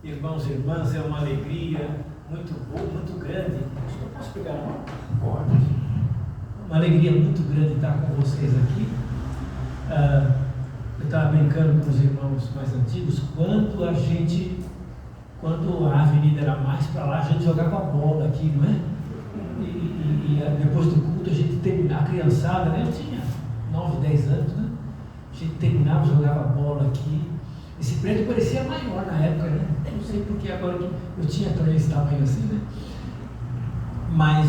Irmãos e irmãs, é uma alegria muito boa, muito grande. Acho que eu posso pegar uma? Pode. Uma alegria muito grande estar com vocês aqui. Eu estava brincando com os irmãos mais antigos, quando a avenida era mais para lá, a gente jogava bola aqui, não é? E depois do culto a gente terminava, a criançada, né? Eu tinha 9, 10 anos, né? A gente terminava, jogava bola aqui. Esse prédio parecia maior na época, né? Eu não sei porque agora eu tinha também esse tamanho assim, né? Mas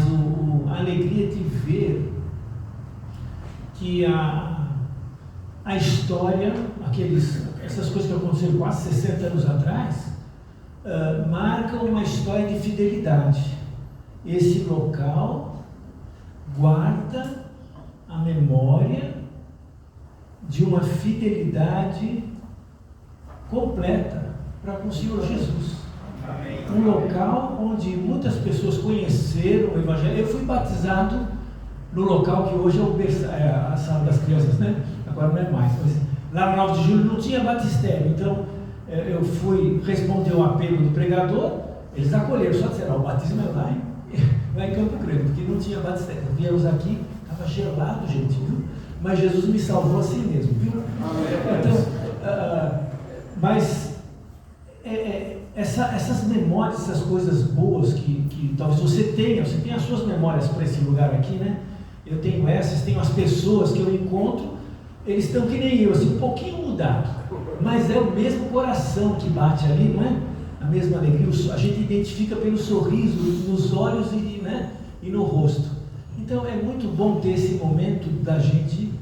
a alegria de ver que a história, essas coisas que aconteceram quase 60 anos atrás, marcam uma história de fidelidade. Esse local guarda a memória de uma fidelidade completa para com o Senhor Jesus. Amém. Um local onde muitas pessoas conheceram o Evangelho. Eu fui batizado no local que hoje é a sala das crianças, né? Agora não é mais, mas lá no 9 de julho não tinha batistério, então eu fui responder o apelo do pregador, eles acolheram, só disseram, o batismo é lá em Campo Grande, porque não tinha batistério. Viemos aqui, estava gelado, gente, viu? Mas Jesus me salvou assim mesmo, viu? Então, mas essas memórias, essas coisas boas que talvez você tenha as suas memórias para esse lugar aqui, né? Eu tenho essas, tenho as pessoas que eu encontro, eles estão que nem eu, assim, um pouquinho mudado, mas é o mesmo coração que bate ali, não é? A mesma alegria, a gente identifica pelo sorriso, nos olhos e no rosto. Então é muito bom ter esse momento da gente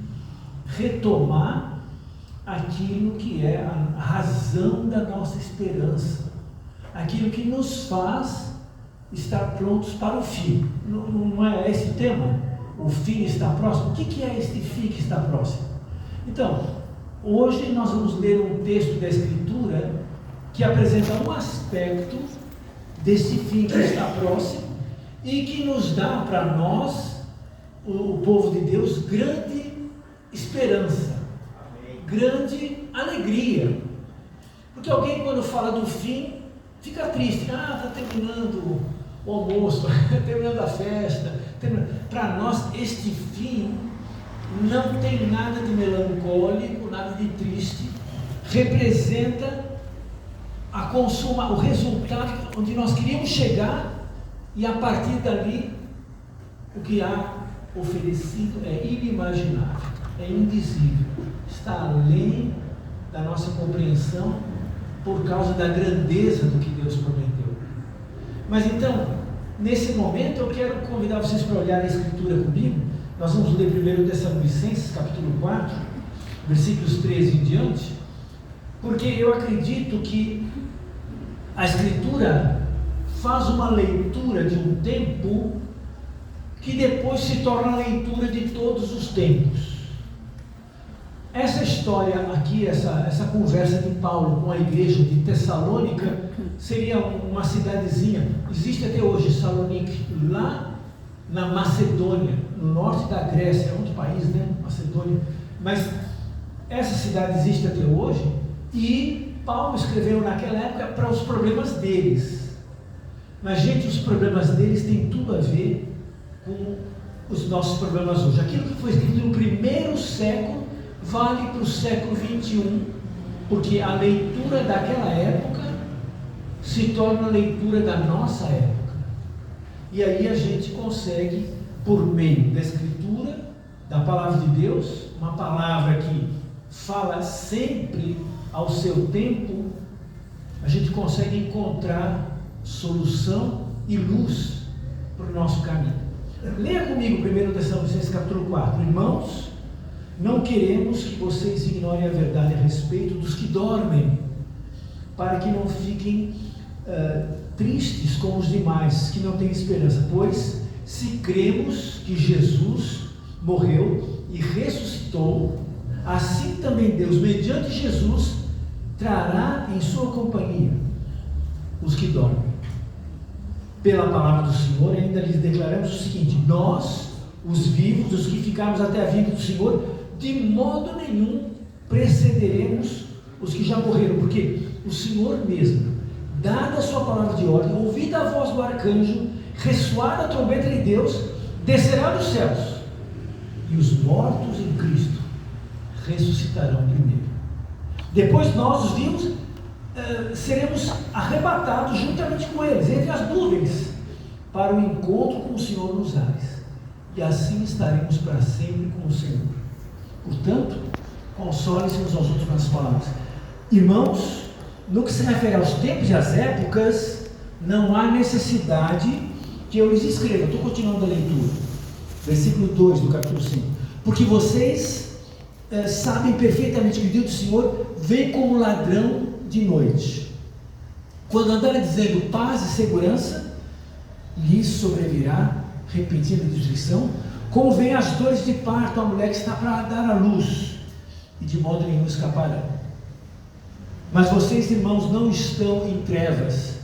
retomar aquilo que é a razão da nossa esperança, aquilo que nos faz estar prontos para o fim. Não é esse o tema? O fim está próximo? O que é este fim que está próximo? Então, hoje nós vamos ler um texto da Escritura que apresenta um aspecto desse fim que está próximo e que nos dá para nós, o povo de Deus, grande esperança, grande alegria. Porque alguém, quando fala do fim, fica triste. Está terminando o almoço, terminando a festa. Para nós, este fim não tem nada de melancólico, nada de triste. Representa o resultado onde nós queríamos chegar, e a partir dali, o que há oferecido é inimaginável, é indizível, está além da nossa compreensão por causa da grandeza do que Deus prometeu. Mas então, nesse momento eu quero convidar vocês para olhar a Escritura comigo. Nós vamos ler 1 Tessalonicenses capítulo 4, versículos 13 em diante, porque eu acredito que a Escritura faz uma leitura de um tempo que depois se torna a leitura de todos os tempos. Essa história aqui, essa conversa de Paulo com a igreja de Tessalônica, seria uma cidadezinha, existe até hoje Salonique, lá na Macedônia, no norte da Grécia, é outro país, né? Macedônia. Mas essa cidade existe até hoje, e Paulo escreveu naquela época para os problemas deles. Mas, gente, os problemas deles têm tudo a ver com os nossos problemas hoje. Aquilo que foi escrito no primeiro século vale para o século 21, porque a leitura daquela época se torna a leitura da nossa época. E aí a gente consegue, por meio da Escritura, da Palavra de Deus, uma palavra que fala sempre ao seu tempo, a gente consegue encontrar solução e luz para o nosso caminho. Leia comigo 1 Tessalonicenses capítulo 4. Irmãos, não queremos que vocês ignorem a verdade a respeito dos que dormem, para que não fiquem tristes como os demais, que não têm esperança. Pois, se cremos que Jesus morreu e ressuscitou, assim também Deus, mediante Jesus, trará em sua companhia os que dormem. Pela palavra do Senhor, ainda lhes declaramos o seguinte: nós, os vivos, os que ficarmos até a vinda do Senhor, de modo nenhum precederemos os que já morreram, porque o Senhor mesmo dada a sua palavra de ordem, ouvida a voz do arcanjo, ressoada a trombeta de Deus, descerá dos céus, e os mortos em Cristo ressuscitarão primeiro. Depois nós, os vivos, seremos arrebatados juntamente com eles, entre as nuvens, para o encontro com o Senhor nos ares, e assim estaremos para sempre com o Senhor. Portanto, consolem-se uns aos outros com as palavras. Irmãos, no que se refere aos tempos e às épocas, não há necessidade que eu lhes escreva. Estou continuando a leitura, versículo 2 do capítulo 5. Porque vocês sabem perfeitamente que o dia do Senhor vem como ladrão de noite. Quando andarem dizendo paz e segurança, lhes sobrevirá repentina destruição, como vem as dores de parto à mulher que está para dar à luz, e de modo nenhum escaparão. Mas vocês, irmãos, não estão em trevas,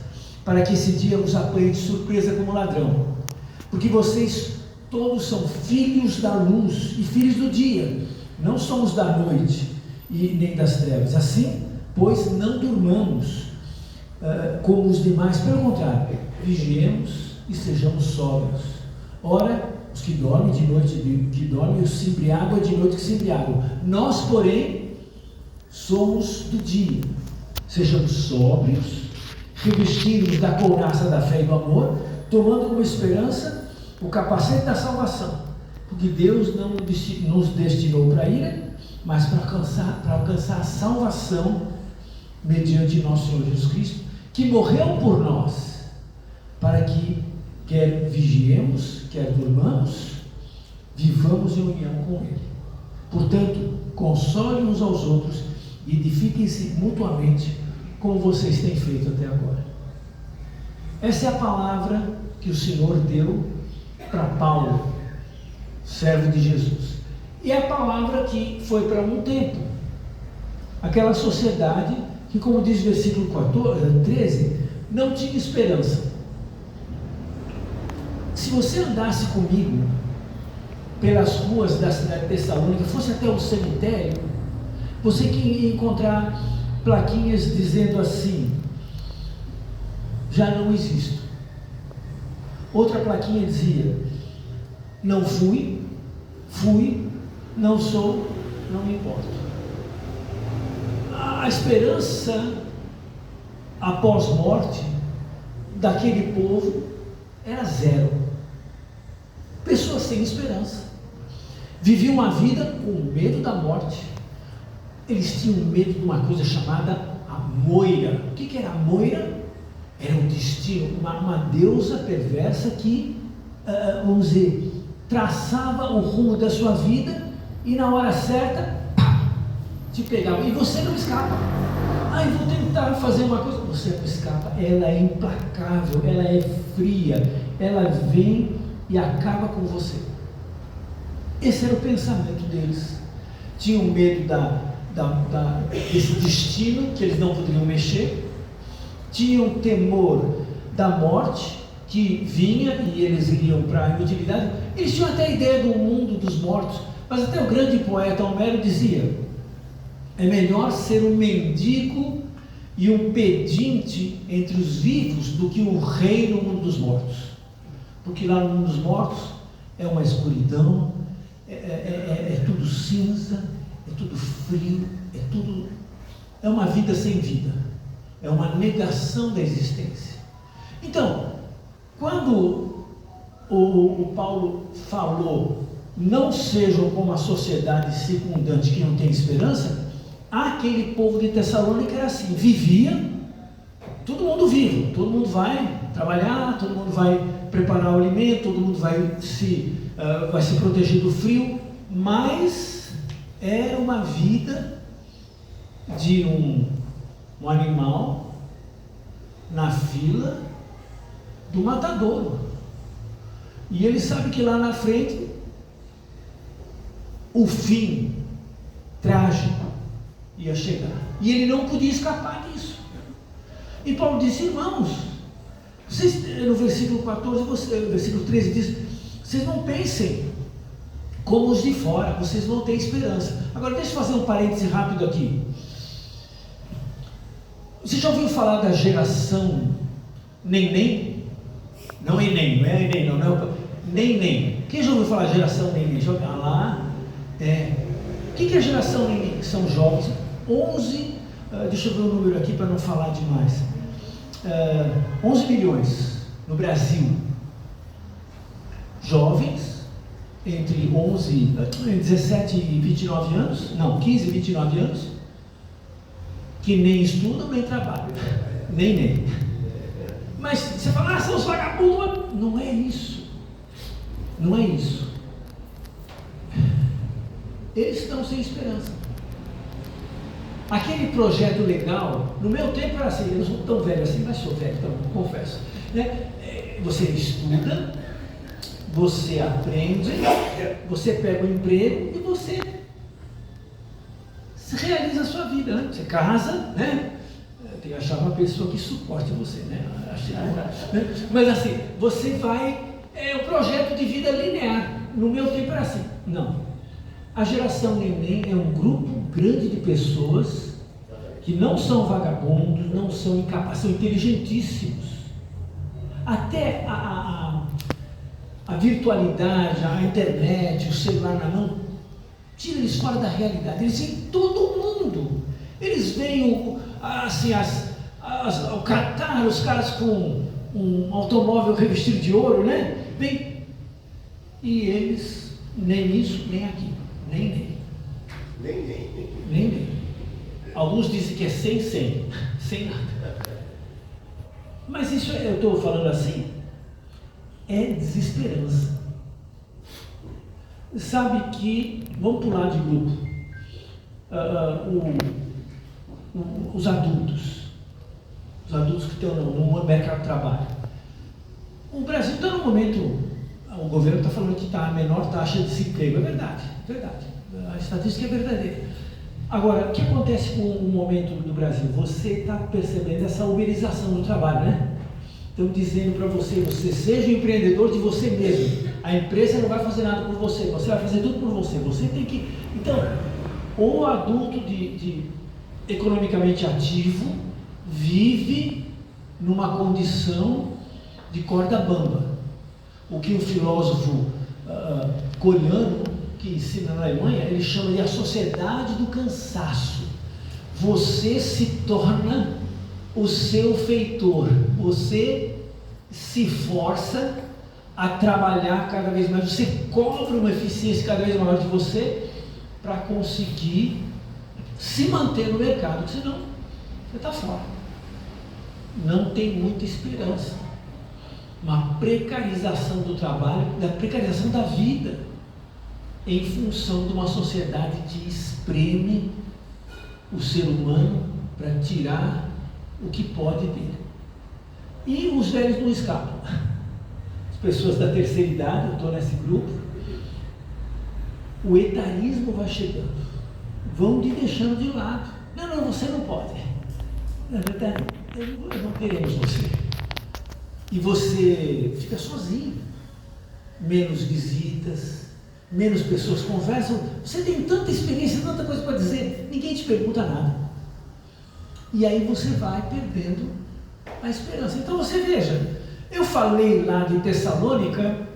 para que esse dia os apanhe de surpresa como ladrão, porque vocês todos são filhos da luz e filhos do dia, não somos da noite e nem das trevas. Assim, pois, não durmamos como os demais, pelo contrário, vigiemos e sejamos sóbrios. Ora, os que dormem de noite que dormem, os que se embriagam de noite que se embriagam. Nós, porém, somos do dia. Sejamos sóbrios, revestindo-nos da couraça da fé e do amor, tomando como esperança o capacete da salvação, porque Deus não nos destinou para a ira, mas para alcançar a salvação mediante nosso Senhor Jesus Cristo, que morreu por nós, para que quer vigiemos, quer durmamos, vivamos em união com Ele. Portanto, consolem uns aos outros e edifiquem-se mutuamente, como vocês têm feito até agora. Essa é a palavra que o Senhor deu para Paulo, servo de Jesus. E é a palavra que foi para um tempo. Aquela sociedade que, como diz o versículo 13, não tinha esperança. Se você andasse comigo pelas ruas da cidade de Tessalônica, fosse até o cemitério, você ia encontrar plaquinhas dizendo assim: já não existo. Outra plaquinha dizia: não fui, não sou, não me importo. A esperança após morte daquele povo era zero. Pessoas sem esperança, viviam uma vida com medo da morte. Eles tinham medo de uma coisa chamada a moira. O que era a moira? Era um destino, uma deusa perversa que, vamos dizer, traçava o rumo da sua vida e na hora certa, pá, te pegava. E você não escapa. Eu vou tentar fazer uma coisa. Você não escapa. Ela é implacável, ela é fria, ela vem e acaba com você. Esse era o pensamento deles. Tinham medo desse destino que eles não poderiam mexer, tinham temor da morte que vinha e eles iriam para a inutilidade. Eles tinham até a ideia do mundo dos mortos, mas até o grande poeta Homero dizia: é melhor ser um mendigo e um pedinte entre os vivos do que um rei no mundo dos mortos, porque lá no mundo dos mortos é uma escuridão, é tudo cinza, é tudo frio, é uma vida sem vida, é uma negação da existência. Então, quando o Paulo falou, não sejam como a sociedade circundante que não tem esperança, aquele povo de Tessalônica era assim, vivia, todo mundo vive, todo mundo vai trabalhar, todo mundo vai preparar o alimento, todo mundo vai se proteger do frio, mas era uma vida de um animal na fila do matadouro. E ele sabe que lá na frente o fim trágico ia chegar. E ele não podia escapar disso. E Paulo disse: irmãos, vocês, no versículo 14, versículo 13 diz: vocês não pensem como os de fora, vocês vão ter esperança. Agora deixa eu fazer um parêntese rápido aqui. Você já ouviu falar da geração neném? Não é Enem, não é Enem, não é neném. Quem já ouviu falar geração neném? Joga lá. O que é a geração neném? São jovens, 11, deixa eu ver o número aqui para não falar demais. 11 milhões no Brasil. Jovens entre 17 e 29 anos, não, 15 e 29 anos, que nem estudam nem trabalham, nem. Mas você fala, são os vagabundos. Não é isso. Não é isso. Eles estão sem esperança. Aquele projeto legal, no meu tempo era assim, eu não sou tão velho assim, mas sou velho, então confesso. Né? Você estuda, você aprende, você pega um emprego e você realiza a sua vida, né? Você casa, né? Tem que achar uma pessoa que suporte você, né? Mas assim, você vai, é um projeto de vida linear. No meu tempo era assim. Não. A geração neném é um grupo grande de pessoas que não são vagabundos, não são incapazes, são inteligentíssimos. Até a virtualidade, a internet, o celular na mão, tira eles fora da realidade. Eles veem todo mundo. Eles veem assim, o Qatar, os caras com um automóvel revestido de ouro, né? E eles nem isso, nem aquilo. Nem. Alguns dizem que é sem nada. Mas isso, eu estou falando assim, é desesperança. Sabe que, vamos pular de grupo, os adultos que estão no mercado de trabalho. O Brasil está no momento, o governo está falando que está a menor taxa de desemprego, é verdade. A estatística é verdadeira. Agora, o que acontece com o momento do Brasil? Você está percebendo essa uberização do trabalho, né? Estão dizendo para você seja o empreendedor de você mesmo. A empresa não vai fazer nada por você, você vai fazer tudo por você. Você tem que... Então, o adulto economicamente ativo vive numa condição de corda bamba. O que o filósofo coreano, que ensina na Alemanha, ele chama de a sociedade do cansaço. Você se torna o seu feitor, você se força a trabalhar cada vez mais, você cobra uma eficiência cada vez maior de você para conseguir se manter no mercado, senão você está fora. Não tem muita esperança. Uma precarização do trabalho, da precarização da vida, em função de uma sociedade que espreme o ser humano para tirar o que pode dele. E os velhos não escapam. As pessoas da terceira idade, eu estou nesse grupo, o etarismo vai chegando, vão te deixando de lado. Não, você não pode. Na verdade, nós não queremos você. E você fica sozinho, menos visitas, menos pessoas conversam. Você tem tanta experiência, tanta coisa para dizer, ninguém te pergunta nada. E aí você vai perdendo a esperança. Então você veja, eu falei lá de Tessalônica,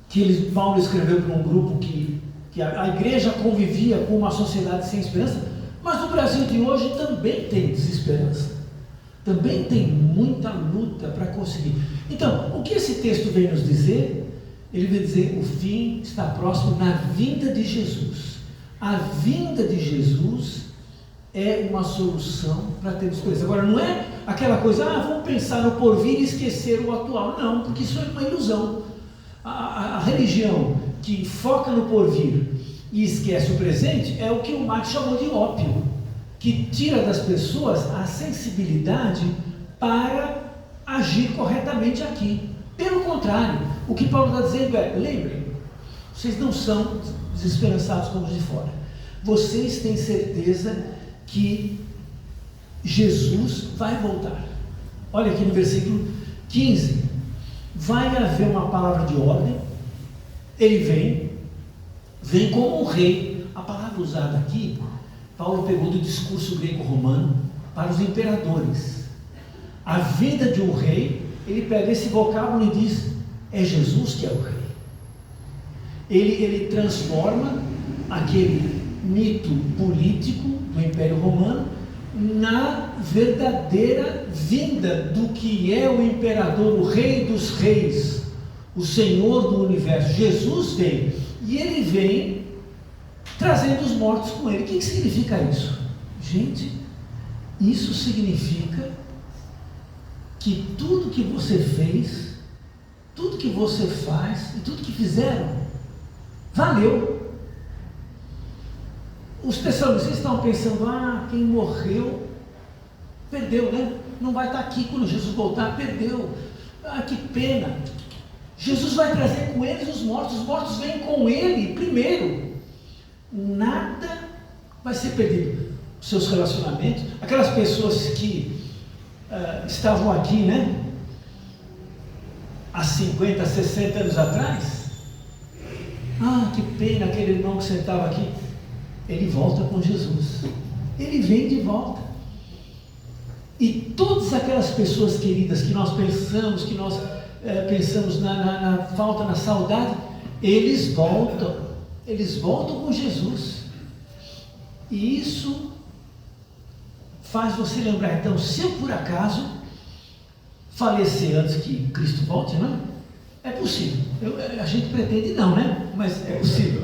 que Paulo escreveu para um grupo que a igreja convivia com uma sociedade sem esperança, mas no Brasil de hoje também tem desesperança. Também tem muita luta para conseguir. Então, o que esse texto vem nos dizer? Ele vem dizer, o fim está próximo na vinda de Jesus. A vinda de Jesus é uma solução para termos esperança. Agora, não é aquela coisa, vamos pensar no porvir e esquecer o atual. Não, porque isso é uma ilusão. A religião que foca no porvir e esquece o presente é o que o Marx chamou de ópio, que tira das pessoas a sensibilidade para agir corretamente aqui. Pelo contrário, o que Paulo está dizendo é, lembrem, vocês não são desesperançados como os de fora. Vocês têm certeza que Jesus vai voltar. Olha aqui no versículo 15. Vai haver uma palavra de ordem. Ele vem como um rei. A palavra usada aqui, Paulo pegou do discurso grego-romano, para os imperadores. A vinda de um rei, ele pega esse vocábulo e diz: é Jesus que é o rei. Ele transforma aquele mito político do Império Romano na verdadeira vinda do que é o imperador, o rei dos reis, o Senhor do universo. Jesus vem, e ele vem trazendo os mortos com ele. O que significa isso? Gente, isso significa que tudo que você fez, tudo que você faz e tudo que fizeram, valeu. Os tessalonicenses estavam pensando: quem morreu, perdeu, né? Não vai estar aqui quando Jesus voltar, perdeu. Que pena. Jesus vai trazer com eles os mortos vêm com ele primeiro. Nada vai ser perdido. Os seus relacionamentos, aquelas pessoas que estavam aqui, né? Há 50, 60 anos atrás. Que pena, aquele irmão que sentava aqui. Ele volta com Jesus, ele vem de volta, e todas aquelas pessoas queridas que nós pensamos na falta, na saudade, eles voltam com Jesus, e isso faz você lembrar. Então, se eu por acaso falecer antes que Cristo volte, não é possível. A gente pretende não, né? Mas é possível.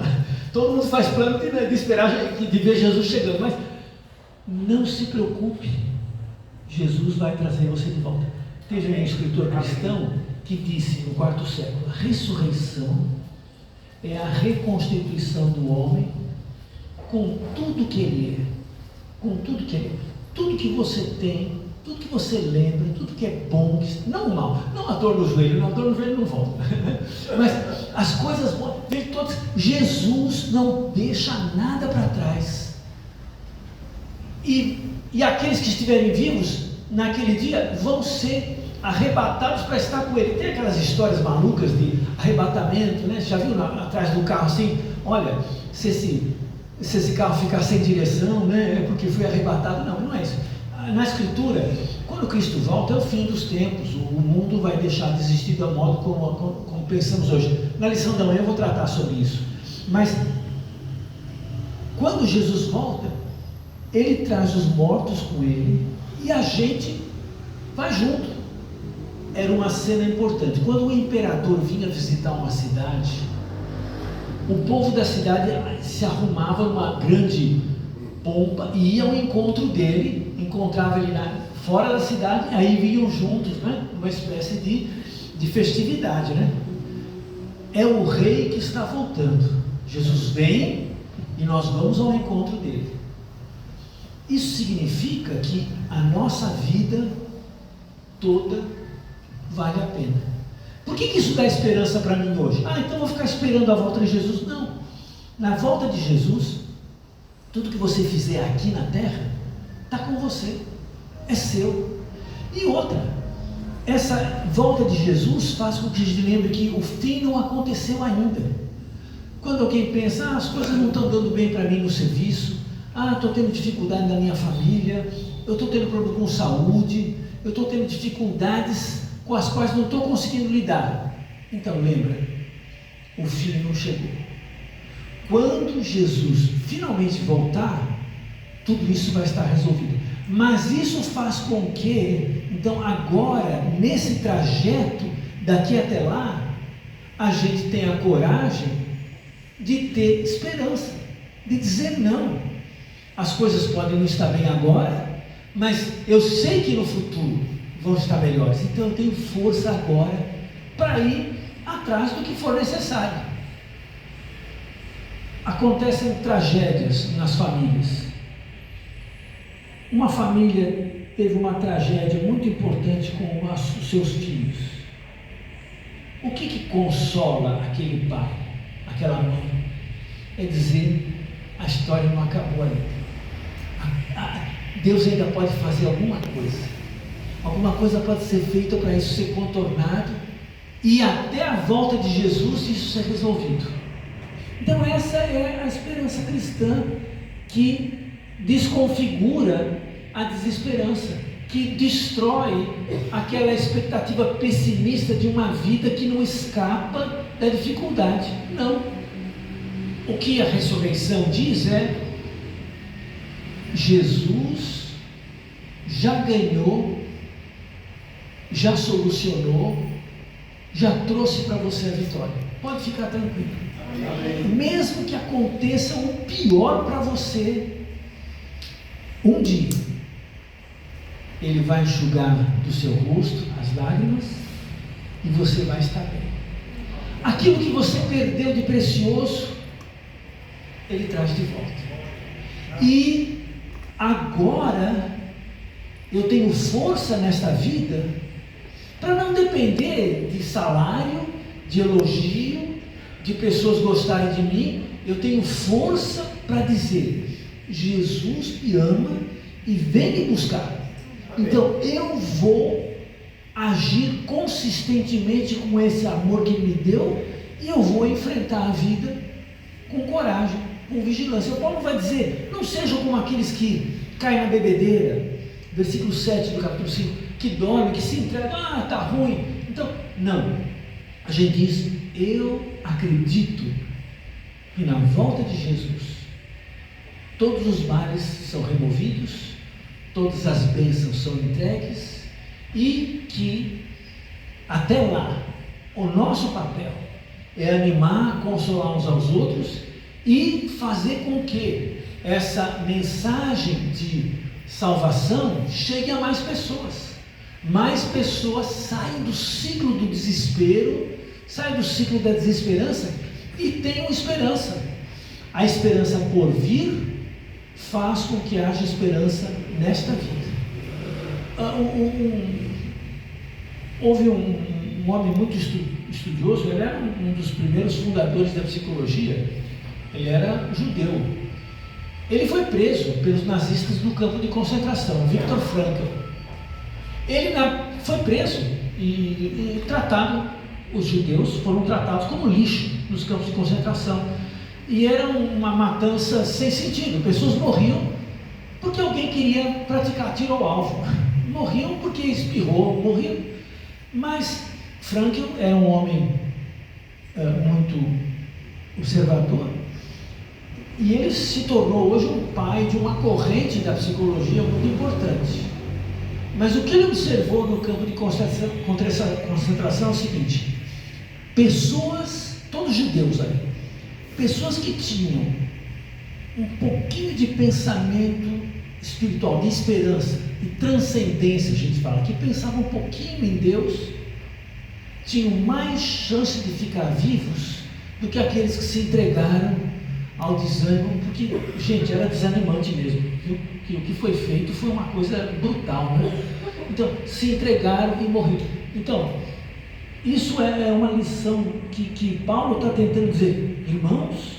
Todo mundo faz plano de esperar, de ver Jesus chegando, mas não se preocupe, Jesus vai trazer você de volta. Teve um escritor cristão que disse no quarto século: a ressurreição é a reconstituição do homem com tudo que ele é, com tudo que ele é, tudo que você tem, tudo que você lembra, tudo que é bom, não o mal, não a dor no joelho, não volta, mas as coisas boas, vem todas. Jesus não deixa nada para trás, e aqueles que estiverem vivos naquele dia vão ser arrebatados para estar com ele. Tem aquelas histórias malucas de arrebatamento, né? Já viu atrás do carro assim? Olha, se esse carro ficar sem direção, né? É porque foi arrebatado. Não é isso. Na Escritura, quando Cristo volta, é o fim dos tempos. O mundo vai deixar de existir da modo como pensamos hoje. Na lição da manhã eu vou tratar sobre isso. Mas quando Jesus volta, ele traz os mortos com ele e a gente vai junto. Era uma cena importante. Quando o imperador vinha visitar uma cidade, o povo da cidade se arrumava numa grande pompa e ia ao encontro dele, encontrava ele fora da cidade, aí vinham juntos, né? Uma espécie de festividade, né? É o rei que está voltando. Jesus vem e nós vamos ao encontro dele. Isso significa que a nossa vida toda vale a pena. Por que isso dá esperança para mim hoje? Então eu vou ficar esperando a volta de Jesus? Não. Na volta de Jesus, tudo que você fizer aqui na terra está com você, é seu. E outra, essa volta de Jesus faz com que a gente lembre que o fim não aconteceu ainda. Quando alguém pensa: as coisas não estão dando bem para mim no serviço, estou tendo dificuldade na minha família, eu estou tendo problema com saúde, eu estou tendo dificuldades com as quais não estou conseguindo lidar. Então lembra, o fim não chegou. Quando Jesus finalmente voltar, tudo isso vai estar resolvido. Mas isso faz com que, então agora, nesse trajeto, daqui até lá, a gente tenha a coragem de ter esperança, de dizer não. As coisas podem não estar bem agora, mas eu sei que no futuro vão estar melhores. Então eu tenho força agora para ir atrás do que for necessário. Acontecem tragédias nas famílias. Uma família teve uma tragédia muito importante com os seus filhos. O que consola aquele pai, aquela mãe? É dizer: a história não acabou ainda. Deus ainda pode fazer alguma coisa pode ser feita para isso ser contornado e até a volta de Jesus isso ser resolvido. Então essa é a esperança cristã que desconfigura a desesperança, que destrói aquela expectativa pessimista de uma vida que não escapa da dificuldade. Não. O que a ressurreição diz é: Jesus já ganhou, já solucionou, já trouxe para você a vitória. Pode ficar tranquilo. Mesmo que aconteça o pior para você, um dia Ele vai enxugar do seu rosto as lágrimas e você vai estar bem. Aquilo que você perdeu de precioso, Ele traz de volta. E agora eu tenho força nesta vida para não depender de salário, de elogio, de pessoas gostarem de mim. Eu tenho força para dizer: Jesus me ama e vem me buscar. Então eu vou agir consistentemente com esse amor que Ele me deu, e eu vou enfrentar a vida com coragem, com vigilância. O Paulo vai dizer: não sejam como aqueles que caem na bebedeira, versículo 7 do capítulo 5, que dormem, que se entregam, está ruim. Então, não. A gente diz: eu acredito que na volta de Jesus todos os males são removidos, todas as bênçãos são entregues, e que até lá o nosso papel é animar, consolar uns aos outros e fazer com que essa mensagem de salvação chegue a mais pessoas. Mais pessoas saem do ciclo do desespero, saem do ciclo da desesperança e tenham esperança. A esperança por vir faz com que haja esperança nesta vida. Houve um homem muito estudioso, ele era um dos primeiros fundadores da psicologia, ele era judeu. Ele foi preso pelos nazistas no campo de concentração, Viktor Frankl. Ele foi preso e tratado, os judeus foram tratados como lixo nos campos de concentração. E era uma matança sem sentido. Pessoas morriam porque alguém queria praticar tiro ao alvo. Morriam porque espirrou, morriam. Mas Frankl era um homem muito observador, e ele se tornou hoje um pai de uma corrente da psicologia muito importante. Mas o que ele observou no campo de concentração é o seguinte: pessoas, todos judeus ali, pessoas que tinham um pouquinho de pensamento espiritual, de esperança e transcendência, a gente fala, que pensavam um pouquinho em Deus, tinham mais chance de ficar vivos do que aqueles que se entregaram ao desânimo, porque, gente, era desanimante mesmo, viu? Que o que foi feito foi uma coisa brutal, né? Então, se entregaram e morreram. Então, isso é uma lição que Paulo está tentando dizer: irmãos,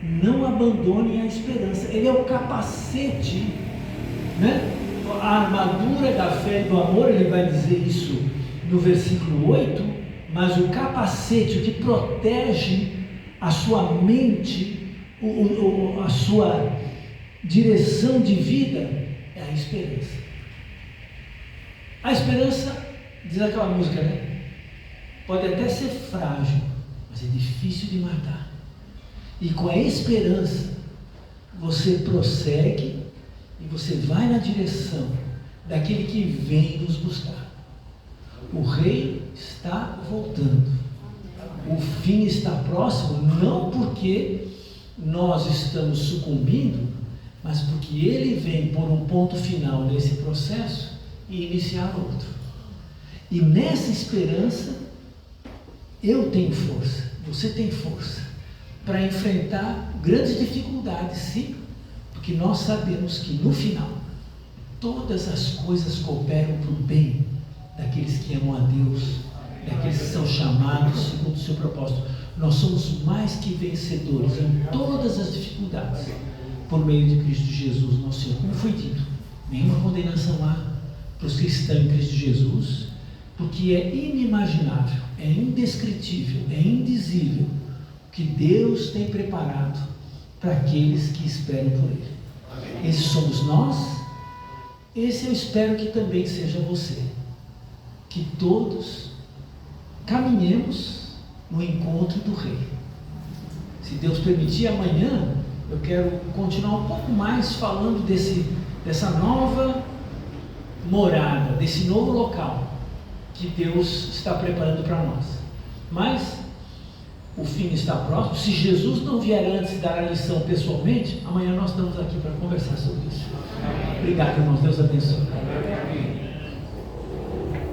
não abandonem a esperança. Ele é o capacete, né? A armadura da fé e do amor, ele vai dizer isso no versículo 8, mas o capacete, o que protege a sua mente, a sua direção de vida, é a esperança. A esperança, diz aquela música, né? Pode até ser frágil, mas é difícil de matar. E com a esperança, você prossegue e você vai na direção daquele que vem nos buscar. O rei está voltando. O fim está próximo, não porque nós estamos sucumbindo, mas porque ele vem por um ponto final nesse processo e iniciar outro. E nessa esperança, eu tenho força, você tem força para enfrentar grandes dificuldades, sim, porque nós sabemos que no final todas as coisas cooperam para o bem daqueles que amam a Deus, daqueles que são chamados segundo o seu propósito. Nós somos mais que vencedores em todas as dificuldades por meio de Cristo Jesus, nosso Senhor. Como foi dito, nenhuma condenação há para os que estão em Cristo Jesus, porque é inimaginável, é indescritível, é indizível o que Deus tem preparado para aqueles que esperam por Ele. Esses somos nós, Esse eu espero que também seja você. Que todos caminhemos no encontro do Rei. Se Deus permitir, amanhã eu quero continuar um pouco mais falando dessa nova morada, desse novo local que Deus está preparando para nós. Mas o fim está próximo. Se Jesus não vier antes dar a lição pessoalmente, amanhã nós estamos aqui para conversar sobre isso. Obrigado, irmãos. Deus abençoe.